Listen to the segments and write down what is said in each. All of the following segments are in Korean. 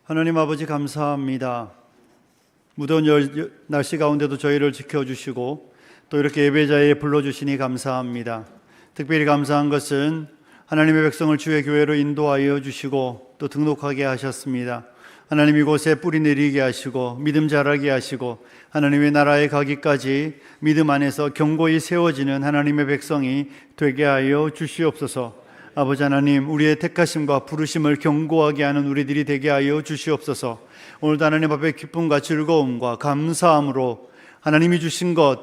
하나님 아버지 감사합니다. 무더운 날씨 가운데도 저희를 지켜주시고 또 이렇게 예배 자리에 불러주시니 감사합니다. 특별히 감사한 것은 하나님의 백성을 주의 교회로 인도하여 주시고 또 등록하게 하셨습니다. 하나님 이곳에 뿌리 내리게 하시고 믿음 자라게 하시고 하나님의 나라에 가기까지 믿음 안에서 견고히 세워지는 하나님의 백성이 되게 하여 주시옵소서. 아버지 하나님, 우리의 택하심과 부르심을 견고하게 하는 우리들이 되게 하여 주시옵소서. 오늘도 하나님 앞에 기쁨과 즐거움과 감사함으로 하나님이 주신 것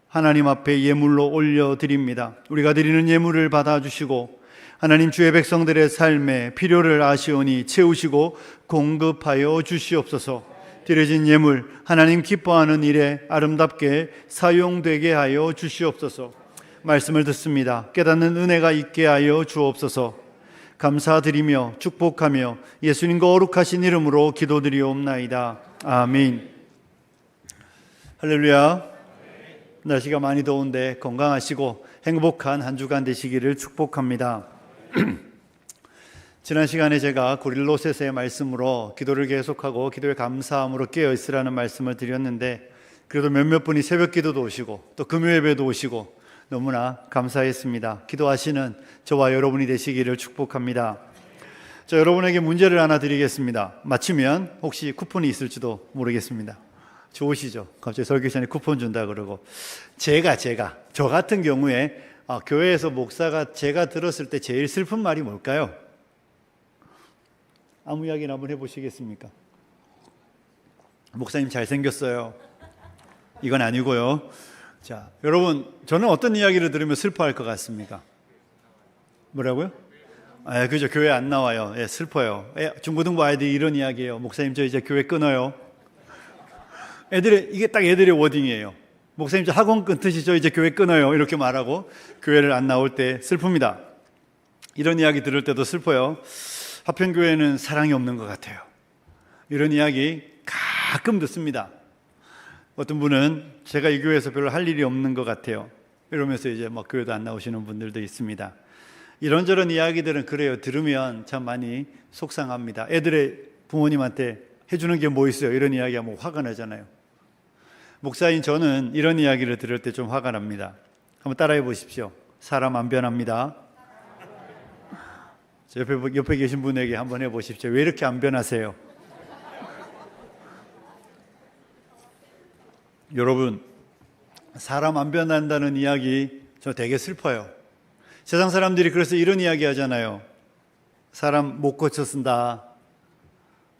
하나님 앞에 예물로 올려드립니다. 우리가 드리는 예물을 받아주시고 하나님 주의 백성들의 삶에 필요를 아시오니 채우시고 공급하여 주시옵소서. 드려진 예물 하나님 기뻐하는 일에 아름답게 사용되게 하여 주시옵소서. 말씀을 듣습니다. 깨닫는 은혜가 있게 하여 주옵소서. 감사드리며 축복하며 예수님과 거룩하신 이름으로 기도드리옵나이다. 아멘. 할렐루야. 날씨가 많이 더운데 건강하시고 행복한 한 주간 되시기를 축복합니다. 지난 시간에 제가 고릴로새서의 말씀으로 기도를 계속하고 기도에 감사함으로 깨어있으라는 말씀을 드렸는데 그래도 몇몇 분이 새벽 기도도 오시고 또 금요 예배도 오시고 너무나 감사했습니다. 기도하시는 저와 여러분이 되시기를 축복합니다. 자, 여러분에게 문제를 하나 드리겠습니다. 맞추면 혹시 쿠폰이 있을지도 모르겠습니다. 좋으시죠? 갑자기 설교 시간에 쿠폰 준다 그러고 저 같은 경우에 교회에서 목사가 제가 들었을 때 제일 슬픈 말이 뭘까요? 아무 이야기나 한번 해보시겠습니까? 목사님 잘생겼어요. 이건 아니고요. 자, 여러분, 저는 어떤 이야기를 들으면 슬퍼할 것 같습니까? 뭐라고요? 그죠. 교회 안 나와요. 슬퍼요. 중고등부 아이들이 이런 이야기예요. 목사님, 저 이제 교회 끊어요. 이게 딱 애들의 워딩이에요. 목사님, 저 학원 끊듯이 저 이제 교회 끊어요. 이렇게 말하고 교회를 안 나올 때 슬픕니다. 이런 이야기 들을 때도 슬퍼요. 화평교회는 사랑이 없는 것 같아요. 이런 이야기 가끔 듣습니다. 어떤 분은 제가 이 교회에서 별로 할 일이 없는 것 같아요. 이러면서 이제 교회도 안 나오시는 분들도 있습니다. 이런저런 이야기들은 그래요. 들으면 참 많이 속상합니다. 애들의 부모님한테 해주는 게 뭐 있어요? 이런 이야기하면 화가 나잖아요. 목사인 저는 이런 이야기를 들을 때 좀 화가 납니다. 한번 따라해 보십시오. 사람 안 변합니다. 옆에 계신 분에게 한번 해보십시오. 왜 이렇게 안 변하세요? 여러분, 사람 안 변한다는 이야기 저 되게 슬퍼요. 세상 사람들이 그래서 이런 이야기 하잖아요. 사람 못 고쳐 쓴다.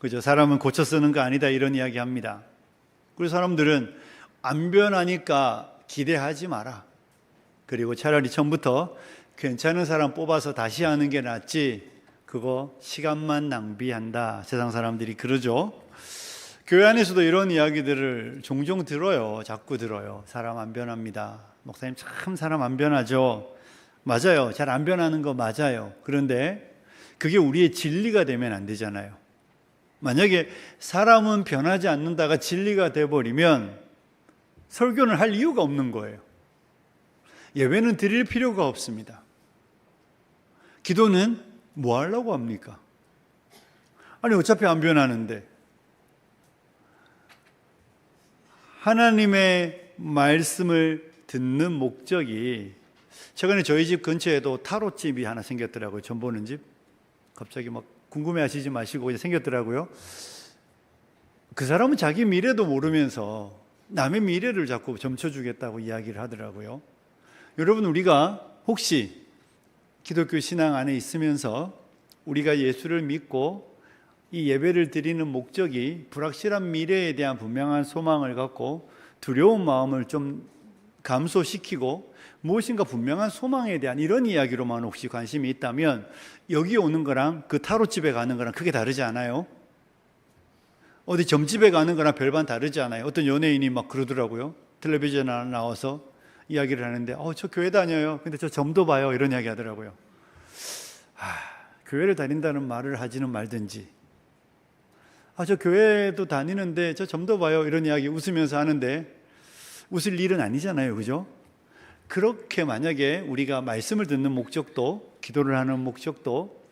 그죠? 사람은 고쳐 쓰는 거 아니다. 이런 이야기 합니다. 그래서 사람들은 안 변하니까 기대하지 마라. 그리고 차라리 처음부터 괜찮은 사람 뽑아서 다시 하는 게 낫지. 그거 시간만 낭비한다. 세상 사람들이 그러죠. 교회 안에서도 이런 이야기들을 종종 들어요. 자꾸 들어요. 사람 안 변합니다. 목사님 참 사람 안 변하죠. 맞아요. 잘 안 변하는 거 맞아요. 그런데 그게 우리의 진리가 되면 안 되잖아요. 만약에 사람은 변하지 않는다가 진리가 돼버리면 설교는 할 이유가 없는 거예요. 예배는 드릴 필요가 없습니다. 기도는 뭐 하려고 합니까? 아니 어차피 안 변하는데. 하나님의 말씀을 듣는 목적이 최근에 저희 집 근처에도 타로집이 하나 생겼더라고요. 점 보는 집. 갑자기 궁금해하시지 마시고 생겼더라고요. 그 사람은 자기 미래도 모르면서 남의 미래를 자꾸 점쳐주겠다고 이야기를 하더라고요. 여러분, 우리가 혹시 기독교 신앙 안에 있으면서 우리가 예수를 믿고 이 예배를 드리는 목적이 불확실한 미래에 대한 분명한 소망을 갖고 두려운 마음을 좀 감소시키고 무엇인가 분명한 소망에 대한 이런 이야기로만 혹시 관심이 있다면 여기 오는 거랑 그 타로집에 가는 거랑 크게 다르지 않아요? 어디 점집에 가는 거랑 별반 다르지 않아요? 어떤 연예인이 그러더라고요. 텔레비전에 나와서 이야기를 하는데 저 교회 다녀요. 근데 저 점도 봐요. 이런 이야기 하더라고요. 교회를 다닌다는 말을 하지는 말든지 저 교회도 다니는데 저 점도 봐요. 이런 이야기 웃으면서 하는데 웃을 일은 아니잖아요. 그죠? 그렇게 만약에 우리가 말씀을 듣는 목적도 기도를 하는 목적도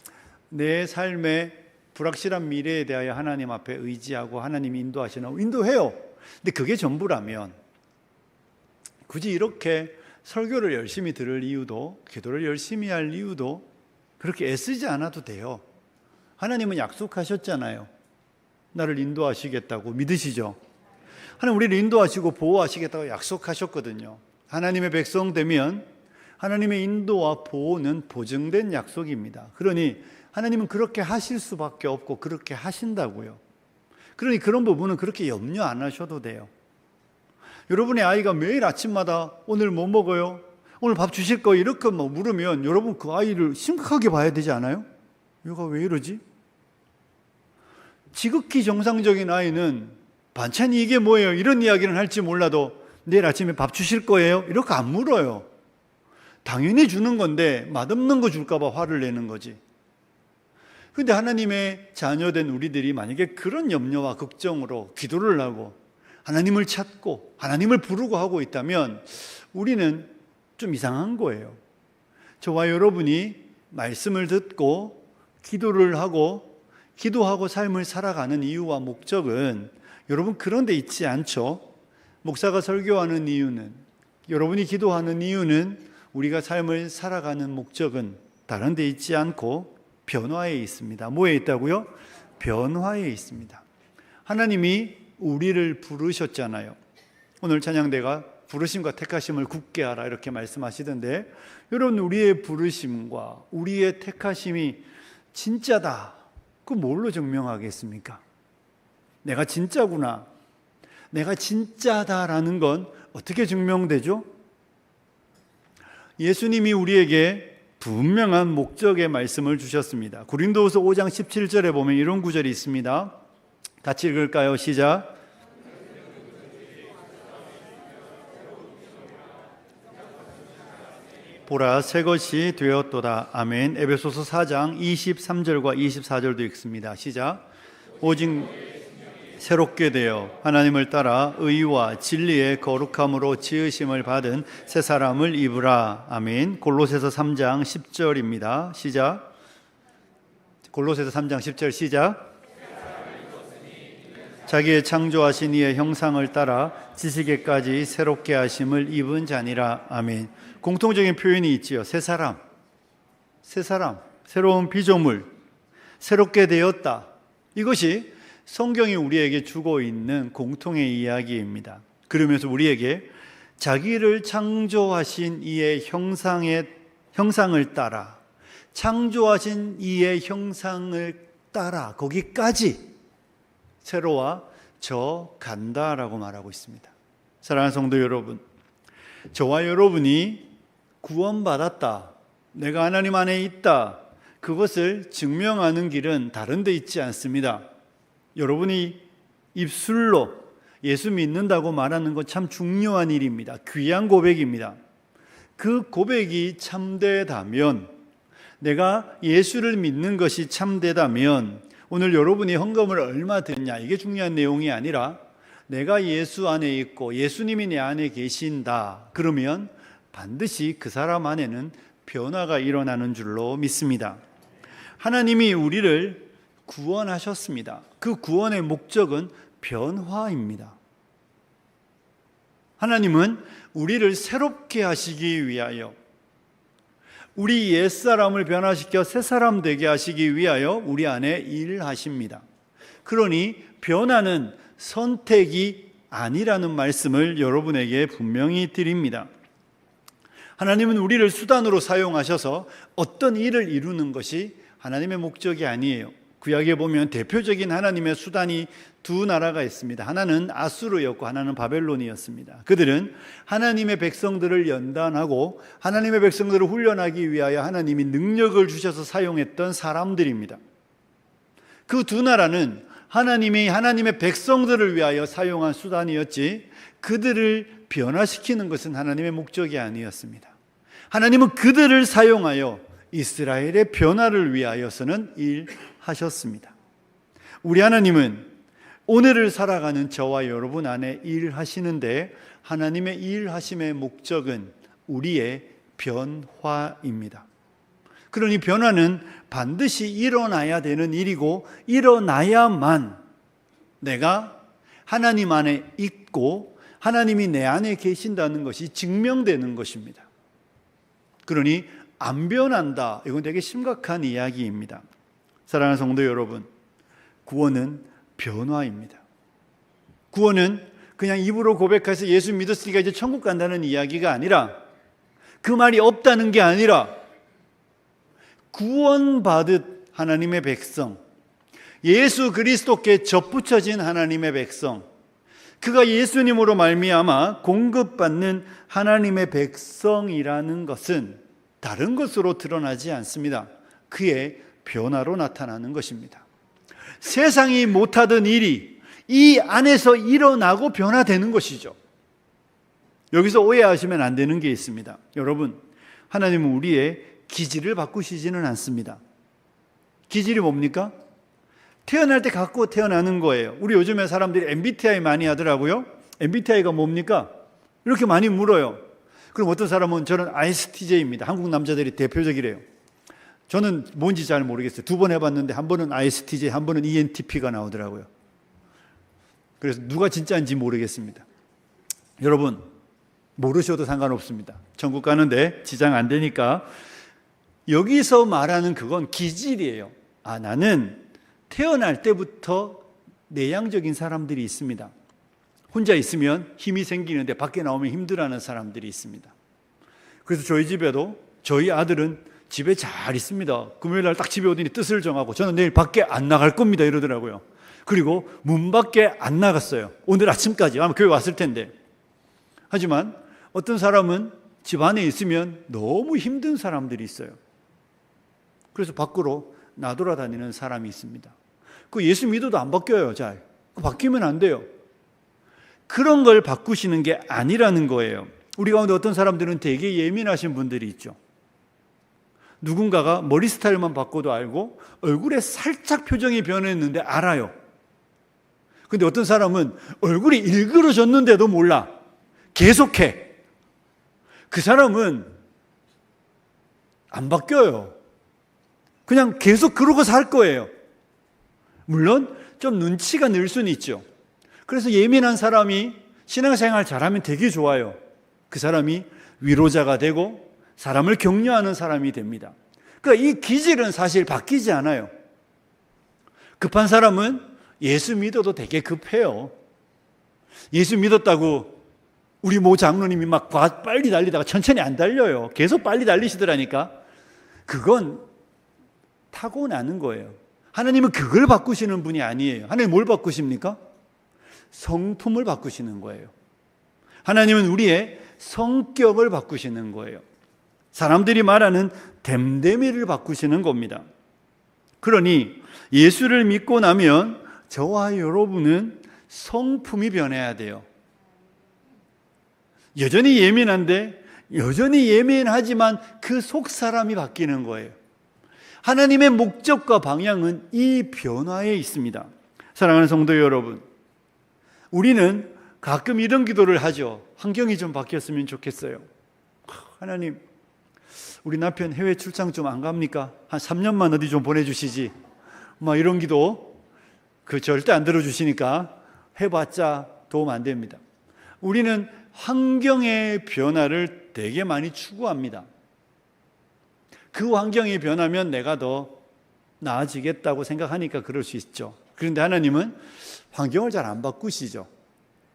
내 삶의 불확실한 미래에 대하여 하나님 앞에 의지하고 하나님이 인도하시나 인도해요. 근데 그게 전부라면 굳이 이렇게 설교를 열심히 들을 이유도, 기도를 열심히 할 이유도 그렇게 애쓰지 않아도 돼요. 하나님은 약속하셨잖아요. 나를 인도하시겠다고. 믿으시죠? 하나님 우리를 인도하시고 보호하시겠다고 약속하셨거든요. 하나님의 백성 되면 하나님의 인도와 보호는 보증된 약속입니다. 그러니 하나님은 그렇게 하실 수밖에 없고 그렇게 하신다고요. 그러니 그런 부분은 그렇게 염려 안 하셔도 돼요. 여러분의 아이가 매일 아침마다 오늘 뭐 먹어요? 오늘 밥 주실 거예요? 이렇게 물으면 여러분 그 아이를 심각하게 봐야 되지 않아요? 얘가 왜 이러지? 지극히 정상적인 아이는 반찬이 이게 뭐예요? 이런 이야기는 할지 몰라도 내일 아침에 밥 주실 거예요? 이렇게 안 물어요. 당연히 주는 건데 맛없는 거 줄까 봐 화를 내는 거지. 그런데 하나님의 자녀된 우리들이 만약에 그런 염려와 걱정으로 기도를 하고 하나님을 찾고 하나님을 부르고 하고 있다면 우리는 좀 이상한 거예요. 저와 여러분이 말씀을 듣고 기도를 하고 기도하고 삶을 살아가는 이유와 목적은 여러분 그런 데 있지 않죠. 목사가 설교하는 이유는, 여러분이 기도하는 이유는, 우리가 삶을 살아가는 목적은 다른 데 있지 않고 변화에 있습니다. 뭐에 있다고요? 변화에 있습니다. 하나님이 우리를 부르셨잖아요. 오늘 찬양대가 부르심과 택하심을 굳게 하라 이렇게 말씀하시던데, 여러분 우리의 부르심과 우리의 택하심이 진짜다, 그 뭘로 증명하겠습니까? 내가 진짜구나, 내가 진짜다라는 건 어떻게 증명되죠? 예수님이 우리에게 분명한 목적의 말씀을 주셨습니다. 고린도후서 5장 17절에 보면 이런 구절이 있습니다. 같이 읽을까요? 시작. 보라 새 것이 되었도다. 아멘. 에베소서 4장 23절과 24절도 읽습니다. 시작. 오직 새롭게 되어 하나님을 따라 의와 진리의 거룩함으로 지으심을 받은 새 사람을 입으라. 아멘. 골로새서 3장 10절입니다. 시작. 골로새서 3장 10절 시작. 자기의 창조하신 이의 형상을 따라 지식에까지 새롭게 하심을 입은 자니라. 아멘. 공통적인 표현이 있지요. 새 사람, 새 사람, 새로운 피조물, 새롭게 되었다. 이것이 성경이 우리에게 주고 있는 공통의 이야기입니다. 그러면서 우리에게 자기를 창조하신 이의 형상을 따라, 창조하신 이의 형상을 따라 거기까지 새로워져 간다라고 말하고 있습니다. 사랑하는 성도 여러분, 저와 여러분이 구원받았다, 내가 하나님 안에 있다, 그것을 증명하는 길은 다른 데 있지 않습니다. 여러분이 입술로 예수 믿는다고 말하는 건 참 중요한 일입니다. 귀한 고백입니다. 그 고백이 참되다면, 내가 예수를 믿는 것이 참되다면 오늘 여러분이 헌금을 얼마 드렸냐 이게 중요한 내용이 아니라 내가 예수 안에 있고 예수님이 내 안에 계신다, 그러면 반드시 그 사람 안에는 변화가 일어나는 줄로 믿습니다. 하나님이 우리를 구원하셨습니다. 그 구원의 목적은 변화입니다. 하나님은 우리를 새롭게 하시기 위하여, 우리 옛사람을 변화시켜 새사람 되게 하시기 위하여 우리 안에 일하십니다. 그러니 변화는 선택이 아니라는 말씀을 여러분에게 분명히 드립니다. 하나님은 우리를 수단으로 사용하셔서 어떤 일을 이루는 것이 하나님의 목적이 아니에요. 구약에 보면 대표적인 하나님의 수단이 두 나라가 있습니다. 하나는 아수르였고 하나는 바벨론이었습니다. 그들은 하나님의 백성들을 연단하고 하나님의 백성들을 훈련하기 위하여 하나님이 능력을 주셔서 사용했던 사람들입니다. 그 두 나라는 하나님이 하나님의 백성들을 위하여 사용한 수단이었지 그들을 변화시키는 것은 하나님의 목적이 아니었습니다. 하나님은 그들을 사용하여 이스라엘의 변화를 위하여서는 일하셨습니다. 우리 하나님은 오늘을 살아가는 저와 여러분 안에 일하시는데, 하나님의 일하심의 목적은 우리의 변화입니다. 그러니 변화는 반드시 일어나야 되는 일이고 일어나야만 내가 하나님 안에 있고 하나님이 내 안에 계신다는 것이 증명되는 것입니다. 그러니 안 변한다. 이건 되게 심각한 이야기입니다. 사랑하는 성도 여러분, 구원은 변화입니다. 구원은 그냥 입으로 고백해서 예수 믿었으니까 이제 천국 간다는 이야기가 아니라, 그 말이 없다는 게 아니라, 구원받은 하나님의 백성, 예수 그리스도께 접붙여진 하나님의 백성, 그가 예수님으로 말미암아 공급받는 하나님의 백성이라는 것은 다른 것으로 드러나지 않습니다. 그의 변화로 나타나는 것입니다. 세상이 못하던 일이 이 안에서 일어나고 변화되는 것이죠. 여기서 오해하시면 안 되는 게 있습니다. 여러분, 하나님은 우리의 기질을 바꾸시지는 않습니다. 기질이 뭡니까? 태어날 때 갖고 태어나는 거예요. 우리 요즘에 사람들이 MBTI 많이 하더라고요. MBTI가 뭡니까? 이렇게 많이 물어요. 그럼 어떤 사람은 저는 ISTJ입니다. 한국 남자들이 대표적이래요. 저는 뭔지 잘 모르겠어요. 2번 해봤는데 한 번은 ISTJ, 한 번은 ENTP가 나오더라고요. 그래서 누가 진짜인지 모르겠습니다. 여러분, 모르셔도 상관없습니다. 천국 가는데 지장 안 되니까. 여기서 말하는 그건 기질이에요. 나는 태어날 때부터 내향적인 사람들이 있습니다. 혼자 있으면 힘이 생기는데 밖에 나오면 힘들어하는 사람들이 있습니다. 그래서 저희 집에도 저희 아들은 집에 잘 있습니다. 금요일 날 딱 집에 오더니 뜻을 정하고 저는 내일 밖에 안 나갈 겁니다 이러더라고요. 그리고 문 밖에 안 나갔어요. 오늘 아침까지. 아마 교회 왔을 텐데. 하지만 어떤 사람은 집 안에 있으면 너무 힘든 사람들이 있어요. 그래서 밖으로 나돌아다니는 사람이 있습니다. 그 예수 믿어도 안 바뀌어요. 잘. 바뀌면 안 돼요. 그런 걸 바꾸시는 게 아니라는 거예요. 우리 가운데 어떤 사람들은 되게 예민하신 분들이 있죠. 누군가가 머리 스타일만 바꿔도 알고 얼굴에 살짝 표정이 변했는데 알아요. 근데 어떤 사람은 얼굴이 일그러졌는데도 몰라. 계속해. 그 사람은 안 바뀌어요. 그냥 계속 그러고 살 거예요. 물론 좀 눈치가 늘 수는 있죠. 그래서 예민한 사람이 신앙생활 잘하면 되게 좋아요. 그 사람이 위로자가 되고 사람을 격려하는 사람이 됩니다. 그러니까 이 기질은 사실 바뀌지 않아요. 급한 사람은 예수 믿어도 되게 급해요. 예수 믿었다고 우리 모 장로님이 막 빨리 달리다가 천천히 안 달려요. 계속 빨리 달리시더라니까. 그건 타고나는 거예요. 하나님은 그걸 바꾸시는 분이 아니에요. 하나님 뭘 바꾸십니까? 성품을 바꾸시는 거예요. 하나님은 우리의 성격을 바꾸시는 거예요. 사람들이 말하는 됨됨이를 바꾸시는 겁니다. 그러니 예수를 믿고 나면 저와 여러분은 성품이 변해야 돼요. 여전히 예민한데 여전히 예민하지만 그 속 사람이 바뀌는 거예요. 하나님의 목적과 방향은 이 변화에 있습니다. 사랑하는 성도 여러분, 우리는 가끔 이런 기도를 하죠. 환경이 좀 바뀌었으면 좋겠어요. 하나님, 우리 남편 해외 출장 좀 안 갑니까? 한 3년만 어디 좀 보내주시지. 이런 기도 절대 안 들어주시니까 해봤자 도움 안 됩니다. 우리는 환경의 변화를 되게 많이 추구합니다. 그 환경이 변하면 내가 더 나아지겠다고 생각하니까 그럴 수 있죠. 그런데 하나님은 환경을 잘 안 바꾸시죠.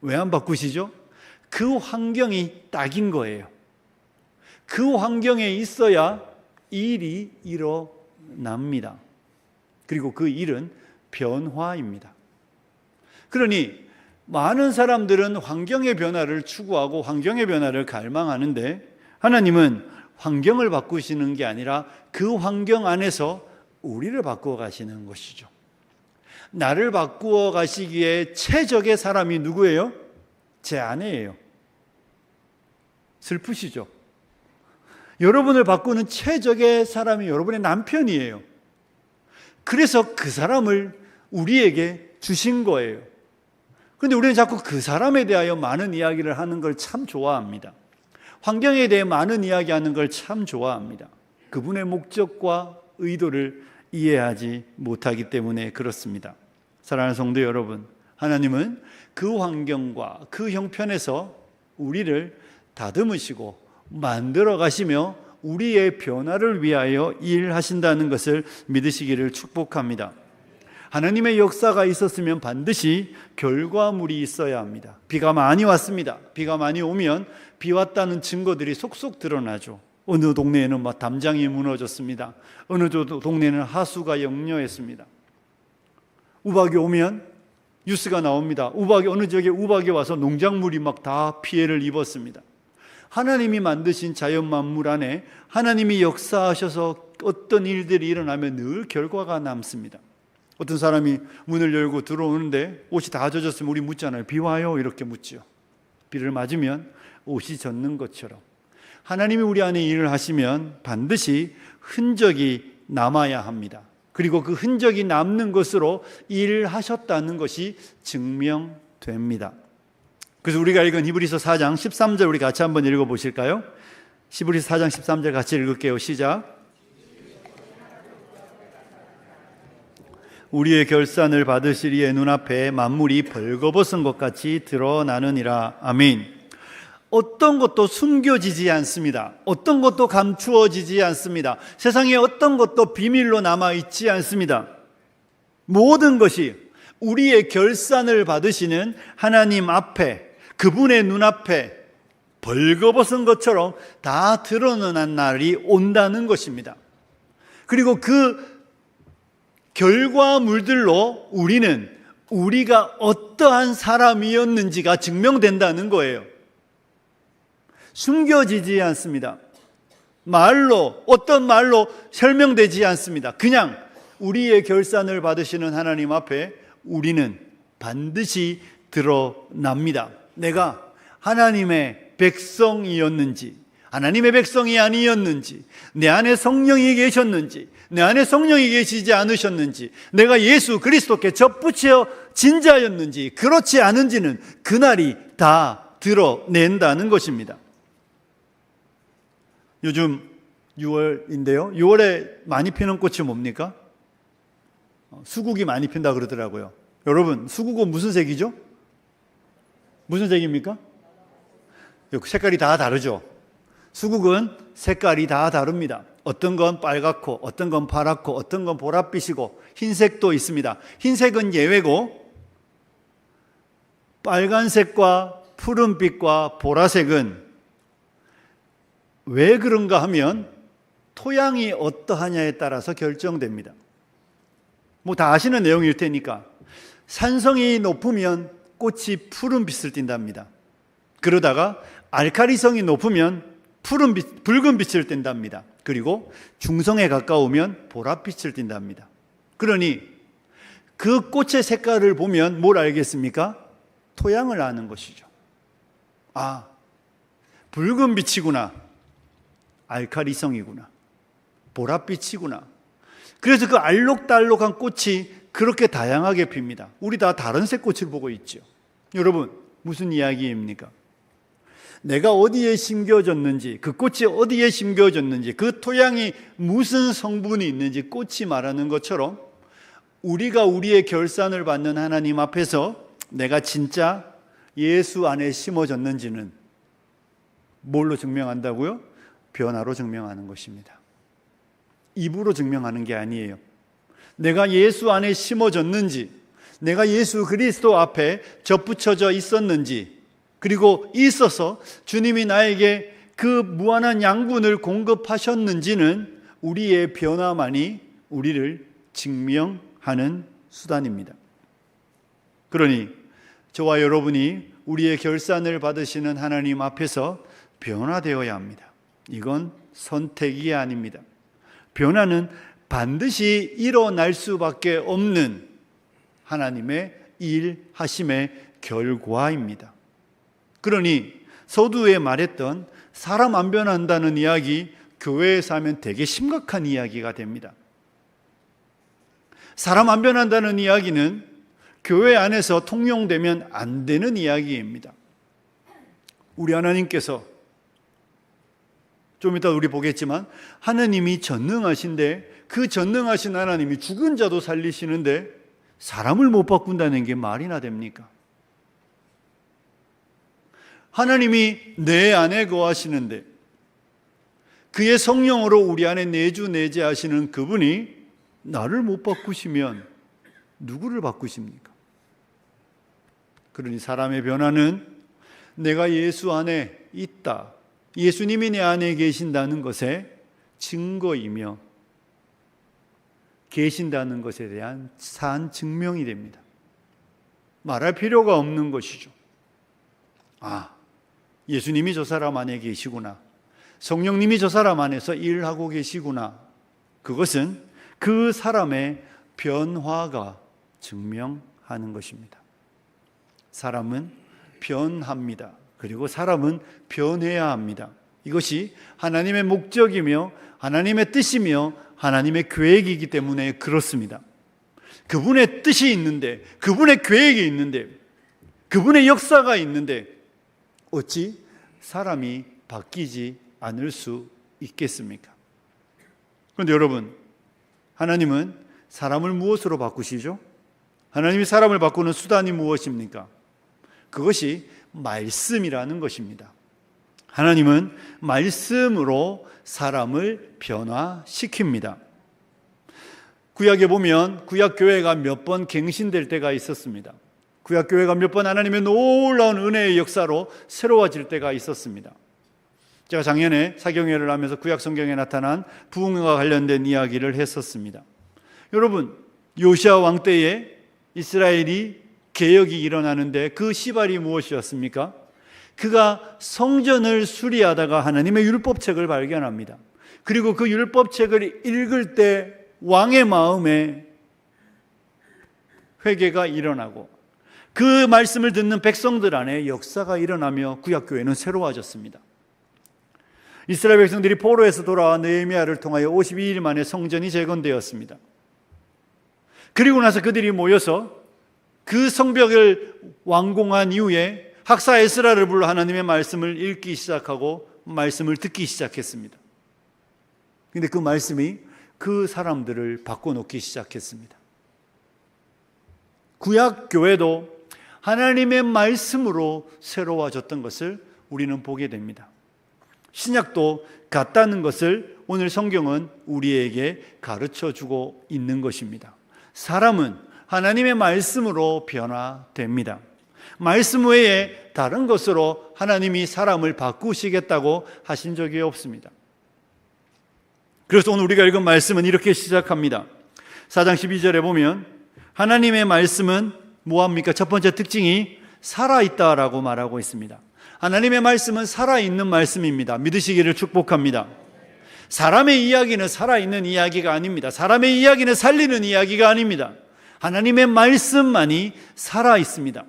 왜 안 바꾸시죠? 그 환경이 딱인 거예요. 그 환경에 있어야 일이 일어납니다. 그리고 그 일은 변화입니다. 그러니 많은 사람들은 환경의 변화를 추구하고 환경의 변화를 갈망하는데 하나님은 환경을 바꾸시는 게 아니라 그 환경 안에서 우리를 바꾸어 가시는 것이죠. 나를 바꾸어 가시기에 최적의 사람이 누구예요? 제 아내예요. 슬프시죠? 여러분을 바꾸는 최적의 사람이 여러분의 남편이에요. 그래서 그 사람을 우리에게 주신 거예요. 그런데 우리는 자꾸 그 사람에 대하여 많은 이야기를 하는 걸 참 좋아합니다. 환경에 대해 많은 이야기하는 걸 참 좋아합니다. 그분의 목적과 의도를 이해하지 못하기 때문에 그렇습니다. 사랑하는 성도 여러분, 하나님은 그 환경과 그 형편에서 우리를 다듬으시고 만들어 가시며 우리의 변화를 위하여 일하신다는 것을 믿으시기를 축복합니다. 하나님의 역사가 있었으면 반드시 결과물이 있어야 합니다. 비가 많이 왔습니다. 비가 많이 오면 비 왔다는 증거들이 속속 드러나죠. 어느 동네에는 막 담장이 무너졌습니다. 어느 동네는 하수가 역류했습니다. 우박이 오면 뉴스가 나옵니다. 어느 지역에 우박이 와서 농작물이 막 다 피해를 입었습니다. 하나님이 만드신 자연 만물 안에 하나님이 역사하셔서 어떤 일들이 일어나면 늘 결과가 남습니다. 어떤 사람이 문을 열고 들어오는데 옷이 다 젖었으면 우리 묻잖아요. 비 와요? 이렇게 묻죠. 비를 맞으면 옷이 젖는 것처럼 하나님이 우리 안에 일을 하시면 반드시 흔적이 남아야 합니다. 그리고 그 흔적이 남는 것으로 일하셨다는 것이 증명됩니다. 그래서 우리가 읽은 히브리서 4장 13절 우리 같이 한번 읽어보실까요? 히브리서 4장 13절 같이 읽을게요. 시작. 우리의 결산을 받으실 이의 눈앞에 만물이 벌거벗은 것 같이 드러나느니라. 아멘. 어떤 것도 숨겨지지 않습니다. 어떤 것도 감추어지지 않습니다. 세상에 어떤 것도 비밀로 남아있지 않습니다. 모든 것이 우리의 결산을 받으시는 하나님 앞에, 그분의 눈앞에 벌거벗은 것처럼 다 드러나는 날이 온다는 것입니다. 그리고 그 결과물들로 우리가 어떠한 사람이었는지가 증명된다는 거예요. 숨겨지지 않습니다. 어떤 말로 설명되지 않습니다. 그냥 우리의 결산을 받으시는 하나님 앞에 우리는 반드시 드러납니다. 내가 하나님의 백성이었는지, 하나님의 백성이 아니었는지, 내 안에 성령이 계셨는지, 내 안에 성령이 계시지 않으셨는지, 내가 예수 그리스도께 접붙여진 자였는지, 그렇지 않은지는 그날이 다 드러낸다는 것입니다. 요즘 6월인데요. 6월에 많이 피는 꽃이 뭡니까? 수국이 많이 핀다 그러더라고요. 여러분, 수국은 무슨 색이죠? 무슨 색입니까? 색깔이 다 다르죠. 수국은 색깔이 다 다릅니다. 어떤 건 빨갛고 어떤 건 파랗고 어떤 건 보랏빛이고 흰색도 있습니다. 흰색은 예외고 빨간색과 푸른빛과 보라색은 왜 그런가 하면 토양이 어떠하냐에 따라서 결정됩니다. 다 아시는 내용일 테니까 산성이 높으면 꽃이 푸른빛을 띈답니다. 그러다가 알칼리성이 높으면 붉은 빛을 띈답니다. 그리고 중성에 가까우면 보랏빛을 띈답니다. 그러니 그 꽃의 색깔을 보면 뭘 알겠습니까? 토양을 아는 것이죠. 아, 붉은 빛이구나. 알칼리성이구나. 보랏빛이구나. 그래서 그 알록달록한 꽃이 그렇게 다양하게 핍니다. 우리 다 다른 색 꽃을 보고 있죠. 여러분, 무슨 이야기입니까? 내가 어디에 심겨졌는지, 그 꽃이 어디에 심겨졌는지, 그 토양이 무슨 성분이 있는지 꽃이 말하는 것처럼 우리가 우리의 결산을 받는 하나님 앞에서 내가 진짜 예수 안에 심어졌는지는 뭘로 증명한다고요? 변화로 증명하는 것입니다. 입으로 증명하는 게 아니에요. 내가 예수 안에 심어졌는지, 내가 예수 그리스도 앞에 접붙여져 있었는지, 그리고 있어서 주님이 나에게 그 무한한 양분을 공급하셨는지는 우리의 변화만이 우리를 증명하는 수단입니다. 그러니 저와 여러분이 우리의 결산을 받으시는 하나님 앞에서 변화되어야 합니다. 이건 선택이 아닙니다. 변화는 반드시 일어날 수밖에 없는 하나님의 일하심의 결과입니다. 그러니 서두에 말했던 사람 안 변한다는 이야기, 교회에서 하면 되게 심각한 이야기가 됩니다. 사람 안 변한다는 이야기는 교회 안에서 통용되면 안 되는 이야기입니다. 우리 하나님께서 좀 이따 우리 보겠지만 하나님이 전능하신데 그 전능하신 하나님이 죽은 자도 살리시는데 사람을 못 바꾼다는 게 말이나 됩니까? 하나님이 내 안에 거하시는데 그의 성령으로 우리 안에 내주내재하시는 그분이 나를 못 바꾸시면 누구를 바꾸십니까? 그러니 사람의 변화는 내가 예수 안에 있다, 예수님이 내 안에 계신다는 것의 증거이며 계신다는 것에 대한 산 증명이 됩니다. 말할 필요가 없는 것이죠. 아, 예수님이 저 사람 안에 계시구나, 성령님이 저 사람 안에서 일하고 계시구나. 그것은 그 사람의 변화가 증명하는 것입니다. 사람은 변합니다. 그리고 사람은 변해야 합니다. 이것이 하나님의 목적이며 하나님의 뜻이며 하나님의 계획이기 때문에 그렇습니다. 그분의 뜻이 있는데, 그분의 계획이 있는데, 그분의 역사가 있는데 어찌 사람이 바뀌지 않을 수 있겠습니까? 그런데 여러분, 하나님은 사람을 무엇으로 바꾸시죠? 하나님이 사람을 바꾸는 수단이 무엇입니까? 그것이 말씀이라는 것입니다. 하나님은 말씀으로 사람을 변화시킵니다. 구약에 보면 구약교회가 몇 번 갱신될 때가 있었습니다. 구약교회가 몇 번 하나님의 놀라운 은혜의 역사로 새로워질 때가 있었습니다. 제가 작년에 사경회를 하면서 구약 성경에 나타난 부흥과 관련된 이야기를 했었습니다. 여러분, 요시아 왕 때에 이스라엘이 개혁이 일어나는데 그 시발이 무엇이었습니까? 그가 성전을 수리하다가 하나님의 율법책을 발견합니다. 그리고 그 율법책을 읽을 때 왕의 마음에 회개가 일어나고 그 말씀을 듣는 백성들 안에 역사가 일어나며 구약교회는 새로워졌습니다. 이스라엘 백성들이 포로에서 돌아와 느헤미야를 통하여 52일 만에 성전이 재건되었습니다. 그리고 나서 그들이 모여서 그 성벽을 완공한 이후에 학사 에스라를 불러 하나님의 말씀을 읽기 시작하고 말씀을 듣기 시작했습니다. 그런데 그 말씀이 그 사람들을 바꿔놓기 시작했습니다. 구약 교회도 하나님의 말씀으로 새로워졌던 것을 우리는 보게 됩니다. 신약도 같다는 것을 오늘 성경은 우리에게 가르쳐주고 있는 것입니다. 사람은 하나님의 말씀으로 변화됩니다. 말씀 외에 다른 것으로 하나님이 사람을 바꾸시겠다고 하신 적이 없습니다. 그래서 오늘 우리가 읽은 말씀은 이렇게 시작합니다. 4장 12절에 보면 하나님의 말씀은 뭐합니까? 첫 번째 특징이 살아있다라고 말하고 있습니다. 하나님의 말씀은 살아있는 말씀입니다. 믿으시기를 축복합니다. 사람의 이야기는 살아있는 이야기가 아닙니다. 사람의 이야기는 살리는 이야기가 아닙니다. 하나님의 말씀만이 살아있습니다.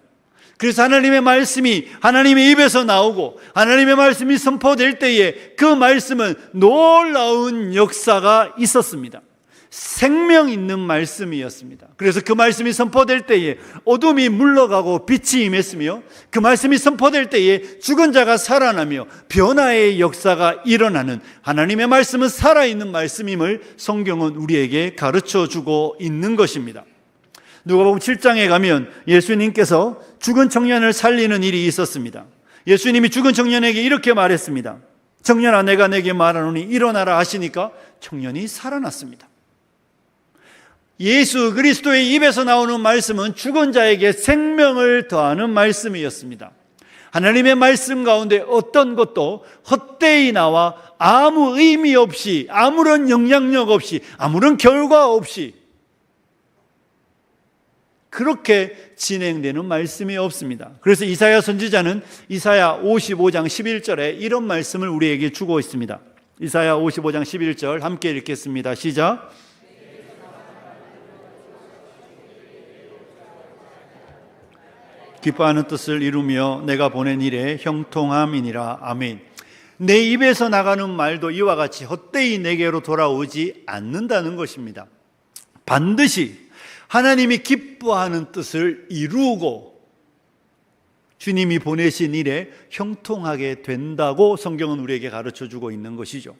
그래서 하나님의 말씀이 하나님의 입에서 나오고 하나님의 말씀이 선포될 때에 그 말씀은 놀라운 역사가 있었습니다. 생명 있는 말씀이었습니다. 그래서 그 말씀이 선포될 때에 어둠이 물러가고 빛이 임했으며 그 말씀이 선포될 때에 죽은 자가 살아나며 변화의 역사가 일어나는 하나님의 말씀은 살아있는 말씀임을 성경은 우리에게 가르쳐주고 있는 것입니다. 누가복음 7장에 가면 예수님께서 죽은 청년을 살리는 일이 있었습니다. 예수님이 죽은 청년에게 이렇게 말했습니다. 청년아, 내가 내게 말하노니 일어나라 하시니까 청년이 살아났습니다. 예수 그리스도의 입에서 나오는 말씀은 죽은 자에게 생명을 더하는 말씀이었습니다. 하나님의 말씀 가운데 어떤 것도 헛되이 나와 아무 의미 없이, 아무런 영향력 없이, 아무런 결과 없이 그렇게 진행되는 말씀이 없습니다. 그래서 이사야 선지자는 이사야 55장 11절에 이런 말씀을 우리에게 주고 있습니다. 이사야 55장 11절 함께 읽겠습니다. 시작. 기뻐하는 뜻을 이루며 내가 보낸 일에 형통함이니라. 아멘. 내 입에서 나가는 말도 이와 같이 헛되이 내게로 돌아오지 않는다는 것입니다. 반드시 하나님이 기뻐하는 뜻을 이루고 주님이 보내신 일에 형통하게 된다고 성경은 우리에게 가르쳐주고 있는 것이죠.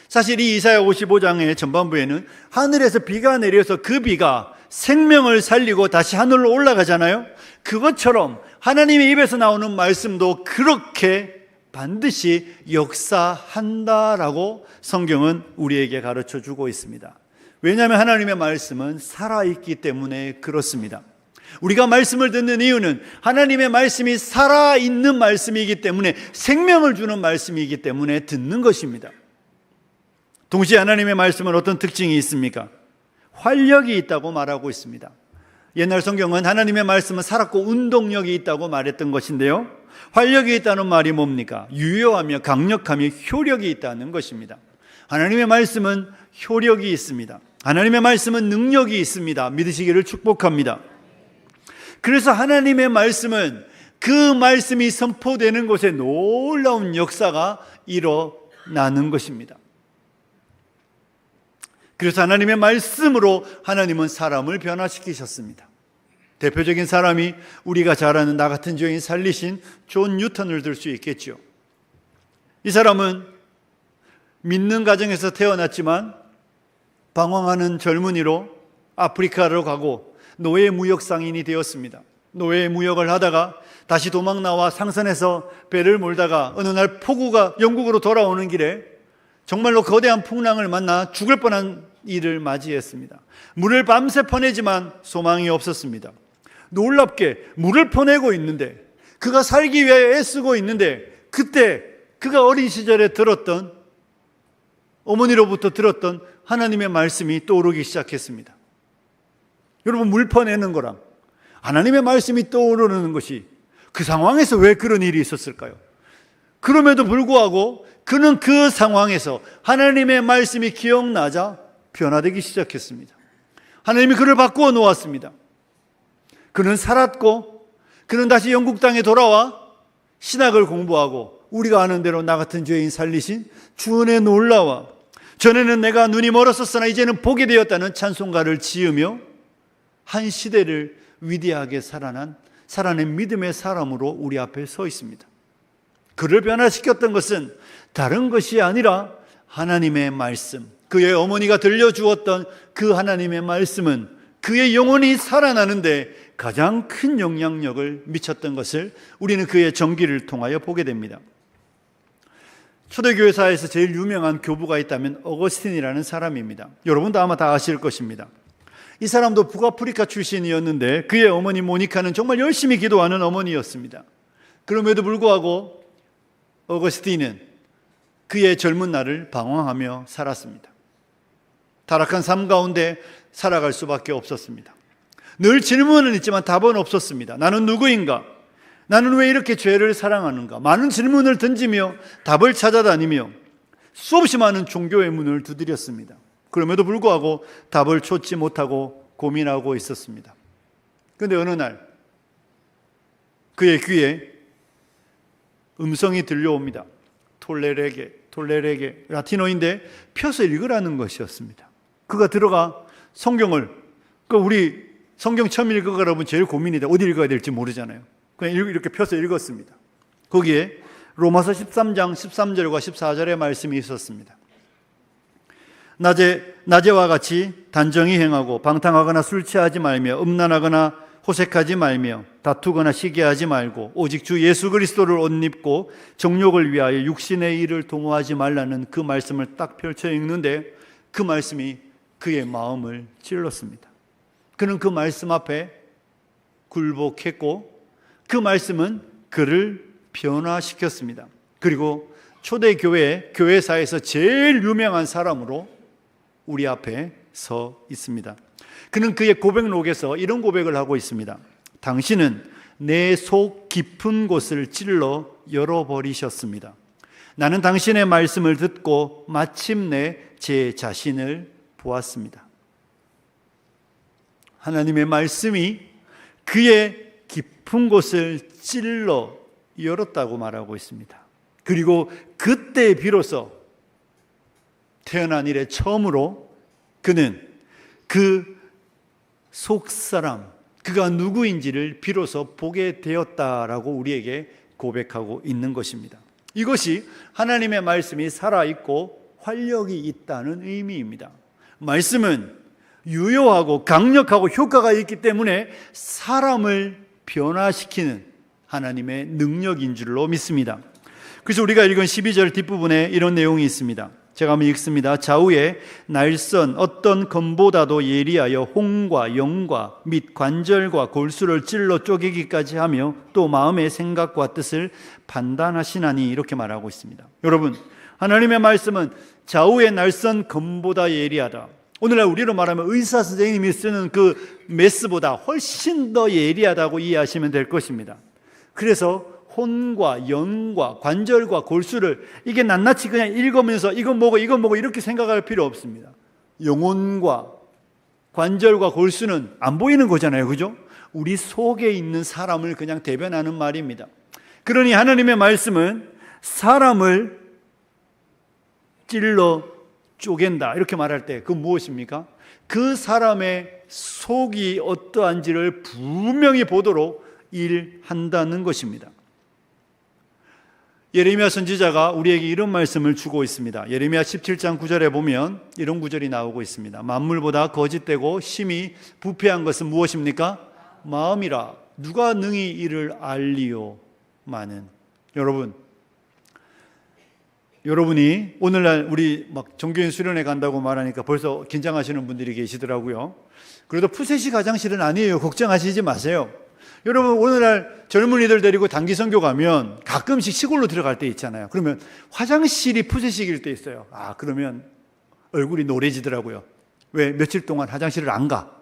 사실 이 이사야 55장의 전반부에는 하늘에서 비가 내려서 그 비가 생명을 살리고 다시 하늘로 올라가잖아요. 그것처럼 하나님의 입에서 나오는 말씀도 그렇게 반드시 역사한다라고 성경은 우리에게 가르쳐주고 있습니다. 왜냐하면 하나님의 말씀은 살아있기 때문에 그렇습니다. 우리가 말씀을 듣는 이유는 하나님의 말씀이 살아있는 말씀이기 때문에, 생명을 주는 말씀이기 때문에 듣는 것입니다. 동시에 하나님의 말씀은 어떤 특징이 있습니까? 활력이 있다고 말하고 있습니다. 옛날 성경은 하나님의 말씀은 살았고 운동력이 있다고 말했던 것인데요, 활력이 있다는 말이 뭡니까? 유효하며 강력하며 효력이 있다는 것입니다. 하나님의 말씀은 효력이 있습니다. 하나님의 말씀은 능력이 있습니다. 믿으시기를 축복합니다. 그래서 하나님의 말씀은 그 말씀이 선포되는 곳에 놀라운 역사가 일어나는 것입니다. 그래서 하나님의 말씀으로 하나님은 사람을 변화시키셨습니다. 대표적인 사람이 우리가 잘 아는 나 같은 죄인 살리신 존 뉴턴을 들 수 있겠죠. 이 사람은 믿는 가정에서 태어났지만 방황하는 젊은이로 아프리카로 가고 노예 무역 상인이 되었습니다. 노예 무역을 하다가 다시 도망 나와 상선에서 배를 몰다가 어느 날 폭우가 영국으로 돌아오는 길에 정말로 거대한 풍랑을 만나 죽을 뻔한 일을 맞이했습니다. 물을 밤새 퍼내지만 소망이 없었습니다. 놀랍게 물을 퍼내고 있는데, 그가 살기 위해 애쓰고 있는데, 그때 그가 어린 시절에 들었던, 어머니로부터 들었던 하나님의 말씀이 떠오르기 시작했습니다. 여러분, 물 퍼내는 거랑 하나님의 말씀이 떠오르는 것이 그 상황에서 왜 그런 일이 있었을까요? 그럼에도 불구하고 그는 그 상황에서 하나님의 말씀이 기억나자 변화되기 시작했습니다. 하나님이 그를 바꾸어 놓았습니다. 그는 살았고, 그는 다시 영국 땅에 돌아와 신학을 공부하고 우리가 아는 대로 나 같은 죄인 살리신 주 은혜 놀라와 전에는 내가 눈이 멀었었으나 이제는 보게 되었다는 찬송가를 지으며 한 시대를 위대하게 살아낸 믿음의 사람으로 우리 앞에 서 있습니다. 그를 변화시켰던 것은 다른 것이 아니라 하나님의 말씀, 그의 어머니가 들려주었던 그 하나님의 말씀은 그의 영혼이 살아나는데 가장 큰 영향력을 미쳤던 것을 우리는 그의 전기를 통하여 보게 됩니다. 초대교회사에서 제일 유명한 교부가 있다면 어거스틴이라는 사람입니다. 여러분도 아마 다 아실 것입니다. 이 사람도 북아프리카 출신이었는데 그의 어머니 모니카는 정말 열심히 기도하는 어머니였습니다. 그럼에도 불구하고 어거스틴은 그의 젊은 날을 방황하며 살았습니다. 타락한 삶 가운데 살아갈 수밖에 없었습니다. 늘 질문은 있지만 답은 없었습니다. 나는 누구인가? 나는 왜 이렇게 죄를 사랑하는가? 많은 질문을 던지며 답을 찾아다니며 수없이 많은 종교의 문을 두드렸습니다. 그럼에도 불구하고 답을 찾지 못하고 고민하고 있었습니다. 그런데 어느 날 그의 귀에 음성이 들려옵니다. 톨레레게 라틴어인데 펴서 읽으라는 것이었습니다. 그가 들어가 성경을, 우리 성경 처음 읽어가라면 제일 고민이다. 어디 읽어야 될지 모르잖아요. 그냥 이렇게 펴서 읽었습니다. 거기에 로마서 13장 13절과 14절의 말씀이 있었습니다. 낮에와 같이 단정히 행하고 방탕하거나 술 취하지 말며 음란하거나 호색하지 말며 다투거나 시기하지 말고 오직 주 예수 그리스도를 옷 입고 정욕을 위하여 육신의 일을 동호하지 말라는 그 말씀을 딱 펼쳐 읽는데 그 말씀이 그의 마음을 찔렀습니다. 그는 그 말씀 앞에 굴복했고 그 말씀은 그를 변화시켰습니다. 그리고 초대교회 교회사에서 제일 유명한 사람으로 우리 앞에 서 있습니다. 그는 그의 고백록에서 이런 고백을 하고 있습니다. 당신은 내 속 깊은 곳을 찔러 열어버리셨습니다. 나는 당신의 말씀을 듣고 마침내 제 자신을 보았습니다. 하나님의 말씀이 그의 깊은 곳을 찔러 열었다고 말하고 있습니다. 그리고 그때 비로소 태어난 이래 처음으로 그는 그 속사람, 그가 누구인지를 비로소 보게 되었다라고 우리에게 고백하고 있는 것입니다. 이것이 하나님의 말씀이 살아있고 활력이 있다는 의미입니다. 말씀은 유효하고 강력하고 효과가 있기 때문에 사람을 변화시키는 하나님의 능력인 줄로 믿습니다. 그래서 우리가 읽은 12절 뒷부분에 이런 내용이 있습니다. 제가 한번 읽습니다. 좌우에 날선 어떤 검보다도 예리하여 홍과 영과 및 관절과 골수를 찔러 쪼개기까지 하며 또 마음의 생각과 뜻을 판단하시나니, 이렇게 말하고 있습니다. 여러분, 하나님의 말씀은 좌우의 날선 검보다 예리하다. 오늘날 우리로 말하면 의사 선생님이 쓰는 그 메스보다 훨씬 더 예리하다고 이해하시면 될 것입니다. 그래서 혼과 영과 관절과 골수를 이게 낱낱이 그냥 읽으면서 이건 뭐고 이렇게 생각할 필요 없습니다. 영혼과 관절과 골수는 안 보이는 거잖아요, 그죠? 우리 속에 있는 사람을 그냥 대변하는 말입니다. 그러니 하나님의 말씀은 사람을 찔러 쪼갠다, 이렇게 말할 때 그건 무엇입니까? 그 사람의 속이 어떠한지를 분명히 보도록 일한다는 것입니다. 예레미야 선지자가 우리에게 이런 말씀을 주고 있습니다. 예레미야 17장 9절에 보면 이런 구절이 나오고 있습니다. 만물보다 거짓되고 심히 부패한 것은 무엇입니까? 마음이라. 누가 능히 이를 알리오마는. 여러분이 오늘날 우리 막 종교인 수련회 간다고 말하니까 벌써 긴장하시는 분들이 계시더라고요. 그래도 푸세시 가장실은 아니에요. 걱정하시지 마세요. 여러분, 오늘날 젊은이들 데리고 단기 선교 가면 가끔씩 시골로 들어갈 때 있잖아요. 그러면 화장실이 푸세식일 때 있어요. 그러면 얼굴이 노래지더라고요. 왜? 며칠 동안 화장실을 안 가.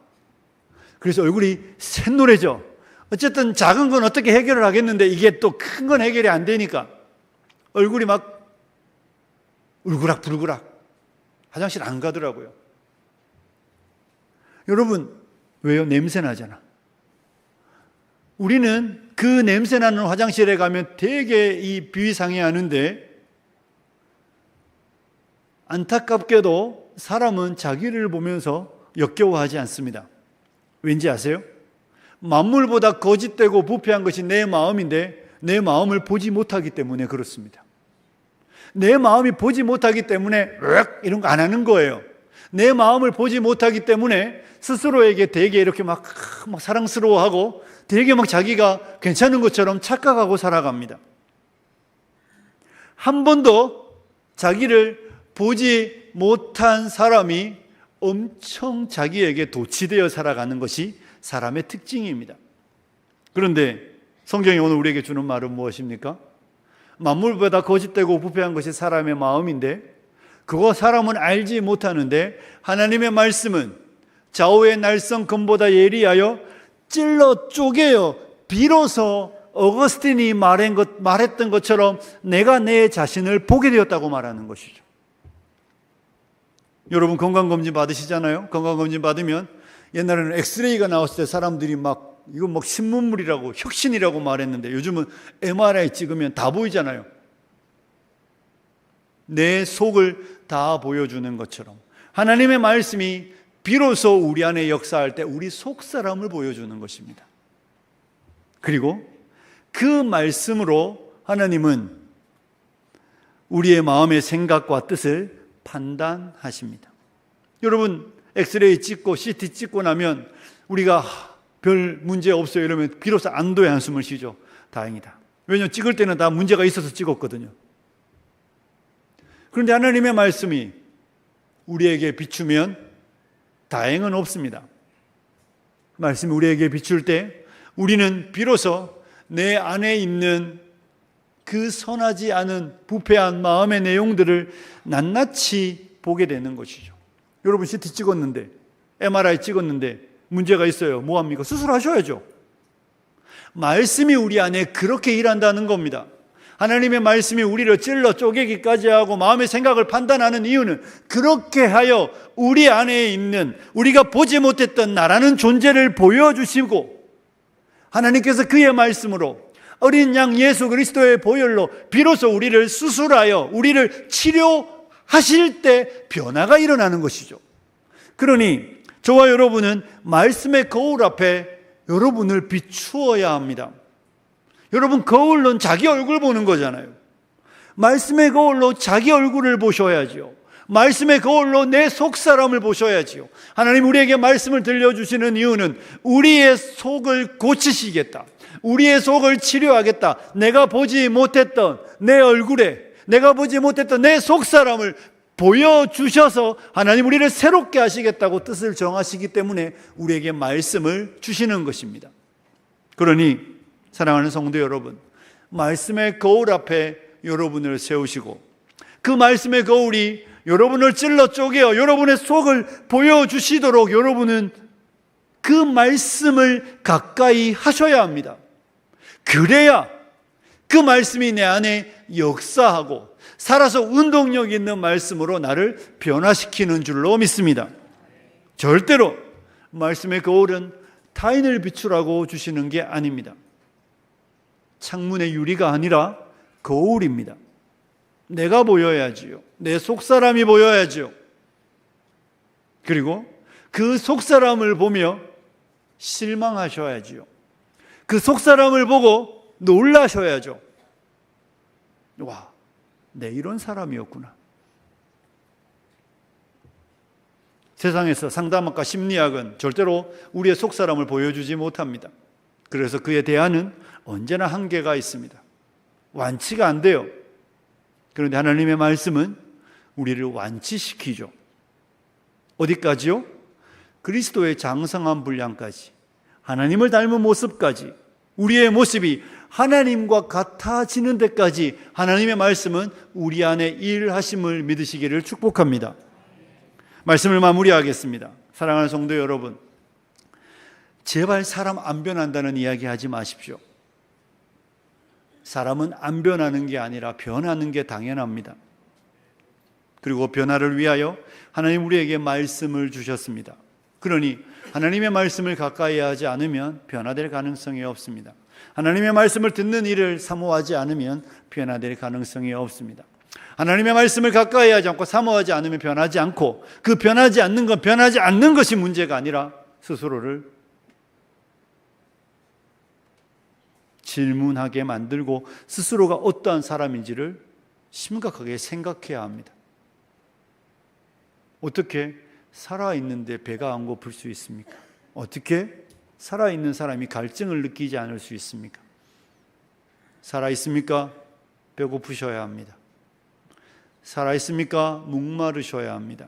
그래서 얼굴이 샛노래죠. 어쨌든 작은 건 어떻게 해결을 하겠는데 이게 또 큰 건 해결이 안 되니까 얼굴이 막 울그락불그락 화장실 안 가더라고요. 여러분, 왜요? 냄새 나잖아. 우리는 그 냄새 나는 화장실에 가면 되게 이 비위상해하는데, 안타깝게도 사람은 자기를 보면서 역겨워하지 않습니다. 왠지 아세요? 만물보다 거짓되고 부패한 것이 내 마음인데 내 마음을 보지 못하기 때문에 그렇습니다. 내 마음이 보지 못하기 때문에 이런 거 안 하는 거예요. 내 마음을 보지 못하기 때문에 스스로에게 되게 이렇게 막 사랑스러워하고 되게 막 자기가 괜찮은 것처럼 착각하고 살아갑니다. 한 번도 자기를 보지 못한 사람이 엄청 자기에게 도취되어 살아가는 것이 사람의 특징입니다. 그런데 성경이 오늘 우리에게 주는 말은 무엇입니까? 만물보다 거짓되고 부패한 것이 사람의 마음인데 그거 사람은 알지 못하는데 하나님의 말씀은 좌우의 날선 검보다 예리하여 찔러 쪼개요. 비로소 어거스틴이 말했던 것처럼 내가 내 자신을 보게 되었다고 말하는 것이죠. 여러분, 건강검진 받으시잖아요. 건강검진 받으면 옛날에는 엑스레이가 나왔을 때 사람들이 이거 신문물이라고 혁신이라고 말했는데 요즘은 MRI 찍으면 다 보이잖아요. 내 속을 다 보여주는 것처럼 하나님의 말씀이 비로소 우리 안에 역사할 때 우리 속 사람을 보여주는 것입니다. 그리고 그 말씀으로 하나님은 우리의 마음의 생각과 뜻을 판단하십니다. 여러분, 엑스레이 찍고 CT 찍고 나면 우리가 별 문제 없어요 이러면 비로소 안도의 한숨을 쉬죠. 다행이다. 왜냐하면 찍을 때는 다 문제가 있어서 찍었거든요. 그런데 하나님의 말씀이 우리에게 비추면 다행은 없습니다. 말씀이 우리에게 비출 때 우리는 비로소 내 안에 있는 그 선하지 않은 부패한 마음의 내용들을 낱낱이 보게 되는 것이죠. 여러분, CT 찍었는데 MRI 찍었는데 문제가 있어요. 뭐합니까? 수술하셔야죠. 말씀이 우리 안에 그렇게 일한다는 겁니다. 하나님의 말씀이 우리를 찔러 쪼개기까지 하고 마음의 생각을 판단하는 이유는 그렇게 하여 우리 안에 있는 우리가 보지 못했던 나라는 존재를 보여주시고 하나님께서 그의 말씀으로 어린 양 예수 그리스도의 보혈로 비로소 우리를 수술하여 우리를 치료하실 때 변화가 일어나는 것이죠. 그러니 저와 여러분은 말씀의 거울 앞에 여러분을 비추어야 합니다. 여러분, 거울로는 자기 얼굴 보는 거잖아요. 말씀의 거울로 자기 얼굴을 보셔야죠. 말씀의 거울로 내 속사람을 보셔야지요. 하나님 우리에게 말씀을 들려주시는 이유는 우리의 속을 고치시겠다, 우리의 속을 치료하겠다. 내가 보지 못했던 내 얼굴에, 내가 보지 못했던 내 속사람을 보여주셔서 하나님 우리를 새롭게 하시겠다고 뜻을 정하시기 때문에 우리에게 말씀을 주시는 것입니다. 그러니 사랑하는 성도 여러분, 말씀의 거울 앞에 여러분을 세우시고 그 말씀의 거울이 여러분을 찔러 쪼개어 여러분의 속을 보여주시도록 여러분은 그 말씀을 가까이 하셔야 합니다. 그래야 그 말씀이 내 안에 역사하고 살아서 운동력 있는 말씀으로 나를 변화시키는 줄로 믿습니다. 절대로 말씀의 거울은 타인을 비추라고 주시는 게 아닙니다. 창문의 유리가 아니라 거울입니다. 내가 보여야지요. 내 속사람이 보여야죠. 그리고 그 속사람을 보며 실망하셔야지요. 그 속사람을 보고 놀라셔야죠. 와, 내 이런 사람이었구나. 세상에서 상담학과 심리학은 절대로 우리의 속사람을 보여주지 못합니다. 그래서 그에 대안은 언제나 한계가 있습니다. 완치가 안 돼요. 그런데 하나님의 말씀은 우리를 완치시키죠. 어디까지요? 그리스도의 장성한 분량까지, 하나님을 닮은 모습까지, 우리의 모습이 하나님과 같아지는 데까지 하나님의 말씀은 우리 안에 일하심을 믿으시기를 축복합니다. 말씀을 마무리하겠습니다. 사랑하는 성도 여러분, 제발 사람 안 변한다는 이야기 하지 마십시오. 사람은 안 변하는 게 아니라 변하는 게 당연합니다. 그리고 변화를 위하여 하나님 우리에게 말씀을 주셨습니다. 그러니 하나님의 말씀을 가까이 하지 않으면 변화될 가능성이 없습니다. 하나님의 말씀을 듣는 일을 사모하지 않으면 변화될 가능성이 없습니다. 하나님의 말씀을 가까이 하지 않고 사모하지 않으면 변하지 않고, 그 변하지 않는 건 변하지 않는 것이 문제가 아니라 스스로를 질문하게 만들고 스스로가 어떠한 사람인지를 심각하게 생각해야 합니다. 어떻게 살아있는데 배가 안 고플 수 있습니까? 어떻게 살아있는 사람이 갈증을 느끼지 않을 수 있습니까? 살아있습니까? 배고프셔야 합니다. 살아있습니까? 목마르셔야 합니다.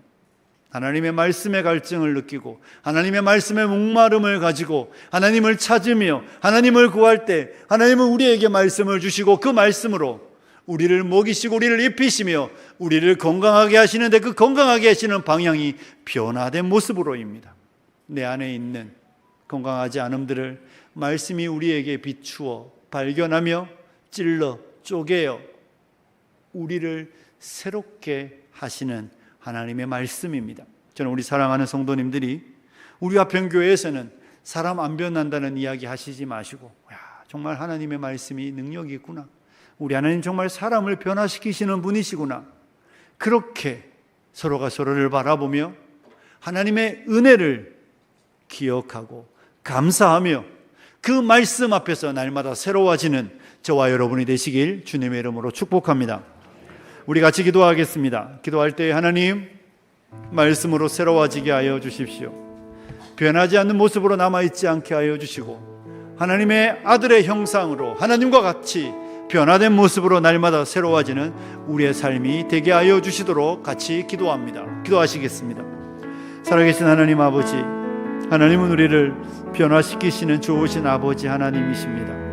하나님의 말씀의 갈증을 느끼고 하나님의 말씀의 목마름을 가지고 하나님을 찾으며 하나님을 구할 때 하나님은 우리에게 말씀을 주시고 그 말씀으로 우리를 먹이시고 우리를 입히시며 우리를 건강하게 하시는데, 그 건강하게 하시는 방향이 변화된 모습으로입니다. 내 안에 있는 건강하지 않음들을 말씀이 우리에게 비추어 발견하며 찔러 쪼개어 우리를 새롭게 하시는 하나님의 말씀입니다. 저는 우리 사랑하는 성도님들이 우리 화평교회에서는 사람 안 변한다는 이야기 하시지 마시고, 야, 정말 하나님의 말씀이 능력이 있구나, 우리 하나님 정말 사람을 변화시키시는 분이시구나, 그렇게 서로가 서로를 바라보며 하나님의 은혜를 기억하고 감사하며 그 말씀 앞에서 날마다 새로워지는 저와 여러분이 되시길 주님의 이름으로 축복합니다. 우리 같이 기도하겠습니다. 기도할 때 하나님 말씀으로 새로워지게 하여 주십시오. 변하지 않는 모습으로 남아있지 않게 하여 주시고 하나님의 아들의 형상으로 하나님과 같이 변화된 모습으로 날마다 새로워지는 우리의 삶이 되게 하여 주시도록 같이 기도합니다. 기도하시겠습니다. 살아계신 하나님 아버지, 하나님은 우리를 변화시키시는 좋으신 아버지 하나님이십니다.